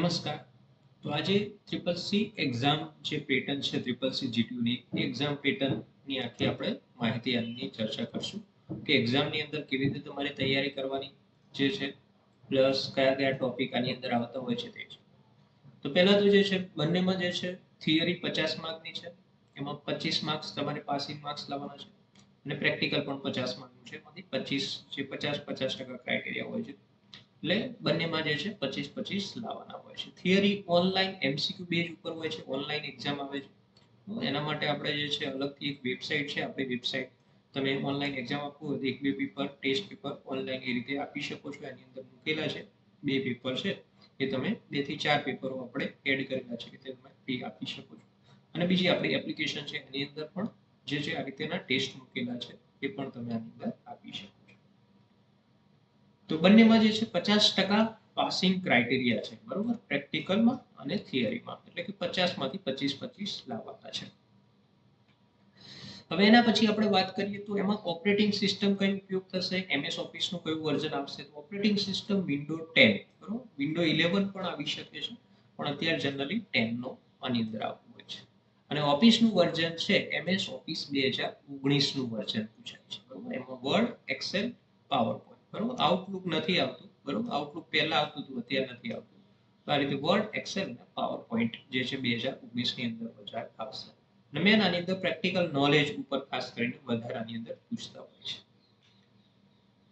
નમસ્કાર. તો આજે ટ્રિપલ સી એક્ઝામ જે પેટર્ન છે ટ્રિપલ સી જીટીયુની એક્ઝામ પેટર્નની આખી આપણે માહિતી આજની ચર્ચા કરશું કે એક્ઝામની અંદર કેવી રીતે તમારે તૈયારી કરવાની જે છે પ્લસ કયા કયા ટોપિક આની અંદર આવતા હોય છે તે છે. તો પહેલા તો જે છે બંનેમાં જે છે થિયરી 50 માર્કની છે, એમાં 25 માર્ક્સ તમારે પાસિંગ માર્ક્સ લાવવાના છે અને પ્રેક્ટિકલ પણ 50 માર્કનું છે, એમાંથી 25 જે 50% ક્રાઇટેરિયા હોય છે એટલે બંનેમાં જે છે 25-25 લાવવાના હોય છે. થિયરી ઓનલાઈન એમસીક્યુ બેઝ ઉપર હોય છે, ઓનલાઈન એક્ઝામ આવે છે. એના માટે આપણે જે છે અલગથી એક વેબસાઇટ છે, આપણી વેબસાઇટ તમે ઓનલાઈન એક્ઝામ આપવું હોય તો એક બે પેપર ટેસ્ટ પેપર ઓનલાઈન એ રીતે આપી શકો છો. એની અંદર મૂકેલા છે બે પેપર છે, એ તમે 2 થી 4 પેપરો આપણે એડ કરેલા છે કે તમે ફી આપી શકો છો. અને બીજી આપણી એપ્લિકેશન છે એની અંદર પણ જે છે આ રીતેના ટેસ્ટ મૂકેલા છે એ પણ તમે આની અંદર આપી શકો છો. તો બંનેમાં જે છે 50% પાસિંગ ક્રાઇટેરિયા છે, બરોબર, પ્રેક્ટિકલમાં અને થિયરીમાં, એટલે કે 50 માંથી 25-25 લાવવાના છે. હવે એના પછી આપણે વાત કરીએ તો એમાં ઓપરેટિંગ સિસ્ટમ કઈ ઉપયોગ થશે, એમએસ ઓફિસ નું કયું વર્ઝન આવશે. તો ઓપરેટિંગ સિસ્ટમ વિન્ડો 10, બરોબર, વિન્ડો 11 પણ આવી શકે છે, પણ અત્યારે જનરલી 10 નો આની અંદર આવતું હોય છે. અને ઓફિસ નું વર્ઝન છે એમએસ ઓફિસ 2019 નું વર્ઝન પૂછાય છે, બરોબર. એમાં વર્ડ, એક્સેલ, પાવર પોઈન્ટ, બરોબર. આઉટલુક નથી આવતું, બરોબર. આઉટલુક પહેલા આવતું હતું, અત્યારે નથી આવતું. તો આ રીતે વર્ડ, એક્સેલ અને પાવર પોઈન્ટ જે છે 2019 ની અંદર બજાર આવશે. અને મેન આની અંદર પ્રેક્ટિકલ નોલેજ ઉપર ખાસ કરીને વધારે આની અંદર પૂછતા હોય છે.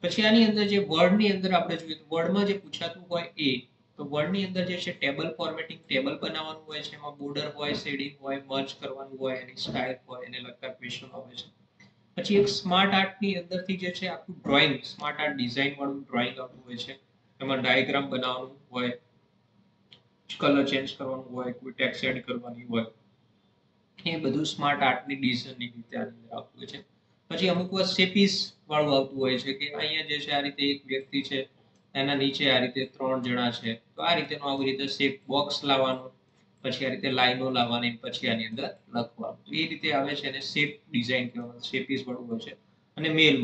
પછી આની અંદર જે વર્ડ ની અંદર આપણે જોઈએ તો વર્ડમાં જે પૂછાતું હોય એ, તો વર્ડ ની અંદર જે છે ટેબલ ફોર્મેટિંગ, ટેબલ બનાવવાનું હોય છે, એમાં બોર્ડર હોય, શેડિંગ હોય, મર્જ કરવાનું હોય, એની સ્ટાઇલ હોય, એને લગતા ક્વેશ્ચન આવે છે. પછી એક સ્માર્ટ આર્ટ ની અંદરથી જે છે આખું ડ્રોઈંગ, સ્માર્ટ આર્ટ ડિઝાઇન વાળું ડ્રોઈંગ આવતું હોય છે, એમાં ડાયાગ્રામ બનાવવાનું હોય, કલર ચેન્જ કરવાનું હોય, કોઈ ટેક્સ્ટ એડ કરવાની હોય, એ બધું સ્માર્ટ આર્ટની ડિઝાઇનની રીતે આની અંદર આવતું હોય છે. પછી અમુક વાર શેપીસ વાળું આવતું હોય છે કે અહીંયા જે છે આ રીતે એક વ્યક્તિ છે, એના નીચે આ રીતે 3 જણા છે, તો આ રીતેનો આવી રીતે શેપ બોક્સ લાવવાનો, પછી આ રીતે લાઈનો લાવવાની, પછી આની અંદર લખવાનું, એ રીતે આવે છે અને શેપ ડિઝાઇન કહેવાય, શેપીસ વાળું હોય છે. અને મેલ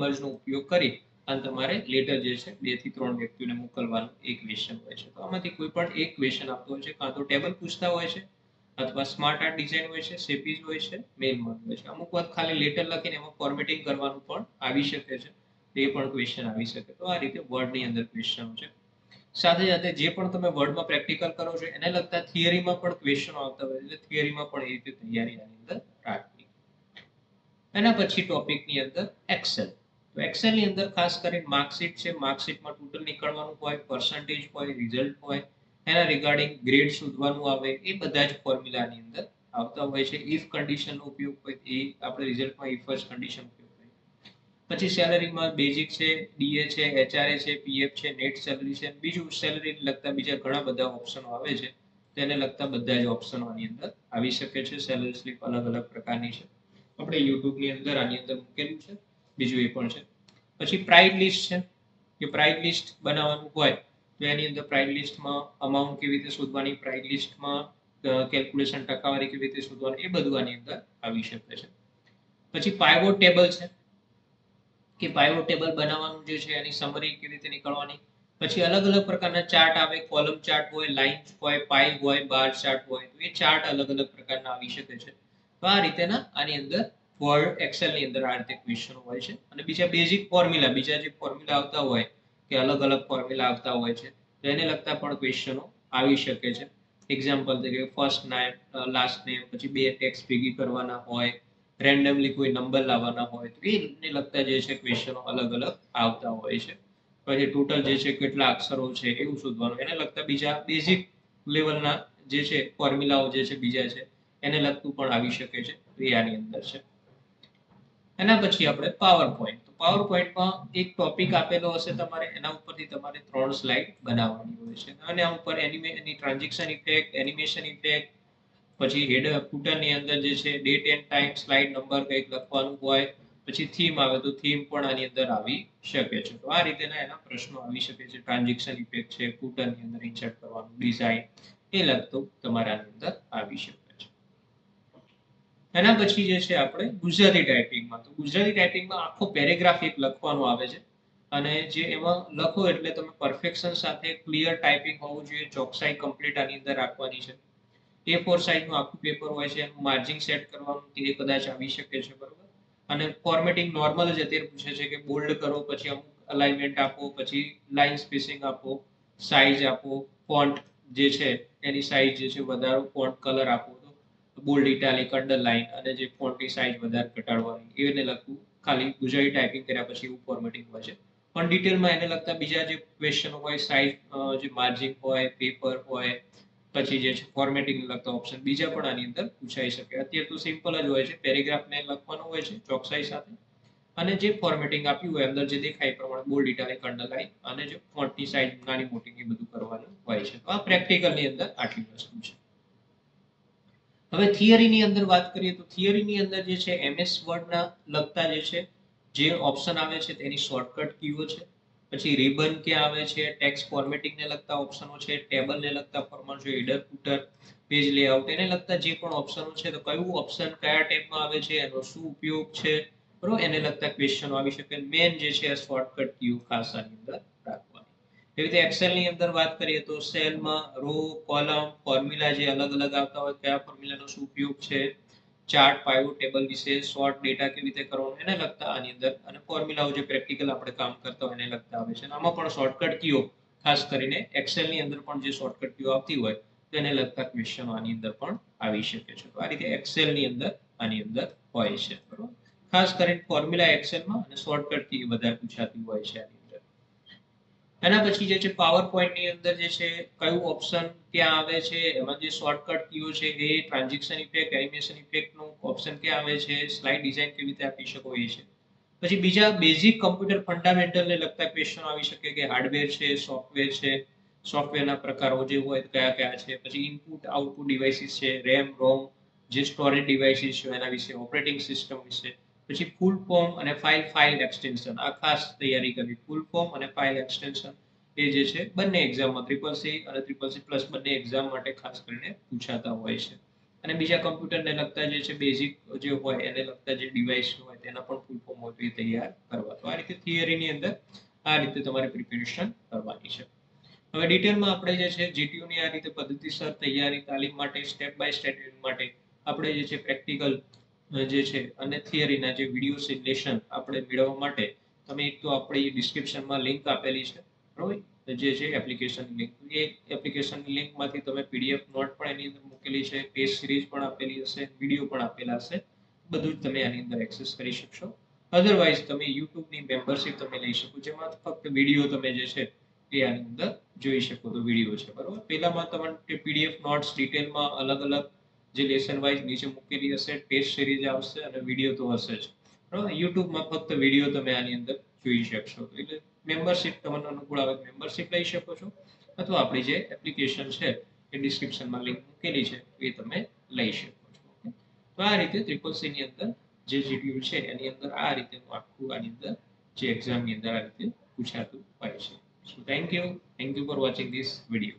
મર્જનો ઉપયોગ કરી અને તમારે લેટર જે છે 2 થી 3 વ્યક્તિઓને મોકલવાનું એક ક્વેશ્ચન હોય છે. તો આમાંથી કોઈ પણ એક ક્વેશ્ચન આપતો હોય છે, કાં તો ટેબલ પૂછતા હોય છે, અથવા સ્માર્ટ આર્ટ ડિઝાઇન હોય છે, શેપીસ હોય છે, મેલ મર્જ હોય છે. અમુક વાર ખાલી લેટર લખીને એમાં ફોર્મેટિંગ કરવાનું પણ આવી શકે છે, તે પણ ક્વેશ્ચન આવી શકે. તો આ રીતે વર્ડ ની અંદર ક્વેશ્ચન છે. સાથે સાથે જે પણ તમે વર્ડમાં પ્રેક્ટિકલ કરો છો એને લગતા થિયરીમાં પણ ક્વેશ્ચનો આવતા હોય છે, થિયરીમાં પણ એ રીતે તૈયારી આની અંદર રાખવી. એના પછી ટોપિકની અંદર એક્સેલ. તો એક્સેલ ની અંદર ખાસ કરીને માર્કશીટ છે, માર્કશીટમાં ટોટલ નીકળવાનું હોય, પર્સન્ટેજ હોય, રિઝલ્ટ હોય, એના રિગાર્ડિંગ ગ્રેડ શોધવાનું આવે, એ બધા જ ફોર્મ્યુલાની અંદર આવતા હોય છે. ઇફ કન્ડિશનનો ઉપયોગ હોય, એ આપણે રિઝલ્ટમાં ઇફ જ કન્ડિશન ઉપયોગ કરીએ. પછી સેલરીમાં બેઝિક છે, ડીએ છે, એચઆરએ છે, પીએફ છે, નેટ સેલરી છે, બીજું સેલરીને લગતા બીજા ઘણા બધા ઓપ્શનો આવે છે, તેને લગતા બધા જ ઓપ્શનો આની અંદર આવી શકે છે. સેલરી સ્લિપ અલગ અલગ પ્રકારની છે, આપણે YouTube ની અંદર આની અંદર મૂકેલું છે, બીજું એ પણ છે. પછી પ્રાઇસ લિસ્ટ છે, કે પ્રાઇસ લિસ્ટ બનાવવાનું હોય તો એની અંદર પ્રાઇસ લિસ્ટમાં અમાઉન્ટ કેવી રીતે શોધવાની, પ્રાઇસ લિસ્ટમાં કેલ્ક્યુલેશન ટકાવારી કેવી રીતે શોધવાની, એ બધું આની અંદર આવી શકે છે. પછી પાઇવોટ ટેબલ છે, કે પાઇવોટ ટેબલ બનાવવાનું જે છે એની સમરી કેવી રીતે નીકળવાની. પછી અલગ અલગ પ્રકારના ચાર્ટ આવે, કોલમ ચાર્ટ હોય, લાઇન હોય, પાઈ હોય, બાર ચાર્ટ હોય, તો એ ચાર્ટ અલગ અલગ પ્રકારના આવી શકે છે. તો આ રીતેના આની અંદર વર્ડ, એક્સેલ ની અંદર આ રીતે ક્વેશ્ચન હોય છે. અને બીજા બેઝિક ફોર્મ્યુલા, બીજા જે ફોર્મ્યુલા આવતા હોય કે અલગ અલગ ફોર્મ્યુલા આવતા હોય છે, તો એને લગતા પણ ક્વેશ્ચનો આવી શકે છે. એક્ઝામ્પલ તરીકે ફર્સ્ટ નેમ, લાસ્ટ નેમ, પછી બે ટેક્સ્ટ ભેગી કરવાના હોય, રેન્ડમલી કોઈ નંબર લાવવાના હોય, તો એને લગતા જે છે ક્વેશ્ચનો અલગ અલગ આવતા હોય છે. પછી ટોટલ જે છે કેટલા અક્ષરો છે એવું શોધવાનું, એને લગતા બીજા બેઝિક લેવલના જે છે ફોર્મ્યુલાઓ જે છે બીજા છે એને લગતું પણ આવી શકે છે, તો એ આની અંદર છે. એના પછી આપણે પાવર પોઈન્ટ. તો પાવર પોઈન્ટમાં એક ટોપિક આપેલો હશે તમારે, એના ઉપરથી તમારે 3 સ્લાઇડ બનાવવાની હોય છે, અને આ ઉપર એની ટ્રાન્ઝેક્શન ઇફેક્ટ, એનિમેશન ઇફેક્ટ, પછી હેડર ફૂટરની અંદર જે છે date end time, slide number કંઈક લખવાનું હોય, પછી થીમ આવે તો થીમ પણ આની અંદર આવી શકે છે. તો આ રીતેના એના પ્રશ્નો આવી શકે છે. ટ્રાન્ઝેક્શન ઇફેક્ટ છે, ફૂટરની અંદર ઇન્સર્ટ કરવાનું, ડિઝાઇન, એ લગતું તમારા અંદર આવી શકે છે. એના પછી જે છે આપણે ગુજરાતી ટાઈપિંગમાં, તો ગુજરાતી ટાઈપિંગમાં આખો પેરેગ્રાફ એક લખવાનો આવે છે, અને જે એમાં લખો એટલે તમે પરફેક્શન સાથે ક્લિયર ટાઈપિંગ હોવું જોઈએ, ચોકસાઈ કમ્પ્લીટ આની અંદર રાખવાની છે. A4 સાઈઝનું આખું પેપર હોય છે, એનું માર્જિન સેટ કરવાનું તે કદાચ આવી શકે છે, બરોબર. અને ફોર્મેટિંગ નોર્મલ જ અત્યારે પૂછે છે કે બોલ્ડ કરો, પછી અમુક અલાઇનમેન્ટ આપો, પછી લાઇન સ્પેસિંગ આપો, સાઈઝ આપો, ફોન્ટ જે છે એની સાઈઝ જે છે વધારો, ફોન્ટ કલર આપો, તો બોલ્ડ, ઇટાલિક, અંડરલાઇન અને જે ફોન્ટની સાઈઝ વધારે ઘટાડવાની એને લગતું ખાલી ગુજરાતી ટાઈપિંગ કર્યા પછી એવું ફોર્મેટિંગ હોય છે. પણ ડિટેલમાં એને લગતા બીજા જે ક્વેશ્ચન હોય, સાઈઝ, જે માર્જિન હોય, પેપર હોય, પછી જે છે ફોર્મેટિંગ લગતા ઓપ્શન બીજા પણ આની અંદર પૂછાઈ શકે. અત્યારે તો સિમ્પલ જ હોય છે, પેરેગ્રાફને લખવાનું હોય છે ચોકસાઈ સાથે, અને જે ફોર્મેટિંગ આપ્યું હોય અંદર જે દેખાય પ્રમાણે બોલ્ડ, ઇટાલિક, અંડરલાઇન અને જે ફોન્ટની સાઈઝ નાની મોટી એ બધું કરવાનું હોય છે. તો આ પ્રેક્ટિકલની અંદર આટલી વસ્તુ છે. હવે થિયરીની અંદર વાત કરીએ તો થિયરીની અંદર જે છે MS વર્ડના લગતા જે ઓપ્શન આવે છે તેની શોર્ટકટ કીઓ છે. પછી રિબન ક્યાં આવે છે, ટેક્સ્ટ ફોર્મેટિંગને લગતા ઓપ્શનો છે, ટેબલને લગતા ફોર્મેટ છે, હેડર, ફૂટર, પેજ લેઆઉટ એને લગતા જે પણ ઓપ્શનો છે, તો કયું ઓપ્શન કયા ટેબમાં આવે છે, એનો શું ઉપયોગ છે, બરોબર, એને લગતા ક્વેશ્ચનો આવી શકે. મેન જે છે શોર્ટકટ કીઓ ખાસ આની અંદર રાખવાની. એવી રીતે એક્સેલ ની અંદર વાત કરીએ તો સેલમાં રો, કોલમ, ફોર્મ્યુલા જે અલગ અલગ આવતા હોય કયા ફોર્મ્યુલાનો શું ઉપયોગ છે, ચાર્ટ, પાઇવોટ ટેબલ વિશે, શોર્ટ ડેટા કેવી રીતે કરવાનો એને લગતા આની અંદર, અને ફોર્મ્યુલાઓ જે પ્રેક્ટિકલ આપણે કામ કરતા હોય એને લગતા આવે છે. આમાં પણ શોર્ટકટ કીઓ ખાસ કરીને એક્સેલ ની અંદર પણ જે શોર્ટકટ કીઓ આવતી હોય તેને લગતા ક્વેશ્ચનો આની અંદર પણ આવી શકે છે. તો આ રીતે એક્સેલ ની અંદર આની અંદર હોય છે, બરોબર. ખાસ કરીને ફોર્મ્યુલા એક્સેલમાં અને શોર્ટકટ કી વધારે પૂછાતી હોય છે આની અંદર. એના પછી જે છે પાવર પોઈન્ટ ની અંદર જે છે કયું ઓપ્શન ક્યાં આવે છે, એમાં જે શોર્ટકટ કીઓ છે એ ટ્રાન્ઝિશન ઇફેક્ટ, એનિમેશન ઇફેક્ટ નું ઓપ્શન ક્યાં આવે છે, સ્લાઇડ ડિઝાઇન કેવી રીતે આપી શકો એ છે. પછી બીજા બેઝિક કમ્પ્યુટર ફંડામેન્ટલ ને લગતા ક્વેશ્ચન આવી શકે કે હાર્ડવેર છે, સોફ્ટવેર છે, સોફ્ટવેરના પ્રકારો જે હોય કયા કયા છે, પછી ઇનપુટ આઉટપુટ ડિવાઇસીસ છે, રેમ, રોમ, જે સ્ટોરેજ ડિવાઇસીસ છે એના વિશે, ઓપરેટિંગ સિસ્ટમ વિશે, પછી ફૂલ ફોર્મ અને ફાઇલ એક્સટેન્શન આ ખાસ તૈયારી કરવી. ફૂલ ફોર્મ અને ફાઇલ એક્સટેન્શન એ જે છે બંને એક્ઝામમાં CCC અને CCC+ બંને એક્ઝામ માટે ખાસ કરીને પૂછાતા હોય છે. અને બીજા કમ્પ્યુટરને લગતા જે છે બેઝિક જે હોય એને લગતા જે ડિવાઇસ હોય તેના પણ ફૂલ ફોર્મ હોય તો એ તૈયાર કરવા. તો આ રીતે થિયરીની અંદર આ રીતે તમારે પ્રિપેરેશન કરવાની છે. હવે ડિટેલમાં આપણે જે છે GTU ની આ રીતે પદ્ધતિસર તૈયારી તાલીમ માટે સ્ટેપ બાય સ્ટેપ માટે આપણે જે છે પ્રેક્ટિકલ જે છે અને થિયરીના જે વિડિયો લેસન આપણે મેળવવા માટે તમે એક તો આપણી ડિસ્ક્રિપ્શનમાં લિંક આપેલી છે, બરોબર, જે છે એપ્લિકેશનની લિંક, એ એપ્લિકેશનની લિંકમાંથી તમે PDF નોટ પણ એની અંદર મૂકેલી છે, ટેસ્ટ સિરીઝ પણ આપેલી હશે, વિડિયો પણ આપેલા હશે, બધું જ તમે આની અંદર એક્સેસ કરી શકશો. અધરવાઇઝ તમે YouTube ની મેમ્બરશિપ તમે લઈ શકો, જેમાં ફક્ત વિડિયો તમે જે છે એ આની અંદર જોઈ શકો તો વિડિયો છે, બરોબર. પહેલામાં તમારે PDF નોટ્સ ડિટેલમાં અલગ અલગ જે લેસન વાઇઝ નીચે મૂકેલી હશે, ટેસ્ટ સિરીઝ આવશે અને વિડિયો તો હશે જ, બરોબર. યુટ્યુબમાં ફક્ત વિડિયો તમે આની અંદર જોઈ શકશો. એટલે મેમ્બરશિપ તમને અનુકૂળ આવે મેમ્બરશિપ લઈ શકો છો, અથવા આપણી જે એપ્લિકેશન છે એ ડિસ્ક્રિપ્શનમાં લિંક મૂકેલી છે એ તમે લઈ શકો છો. તો આ રીતે CCC ની અંદર જે GTU છે એની અંદર આ રીતે આખું આની અંદર જે એક્ઝામની અંદર આ રીતે પૂછાતું હોય છે. So thank you for watching this video.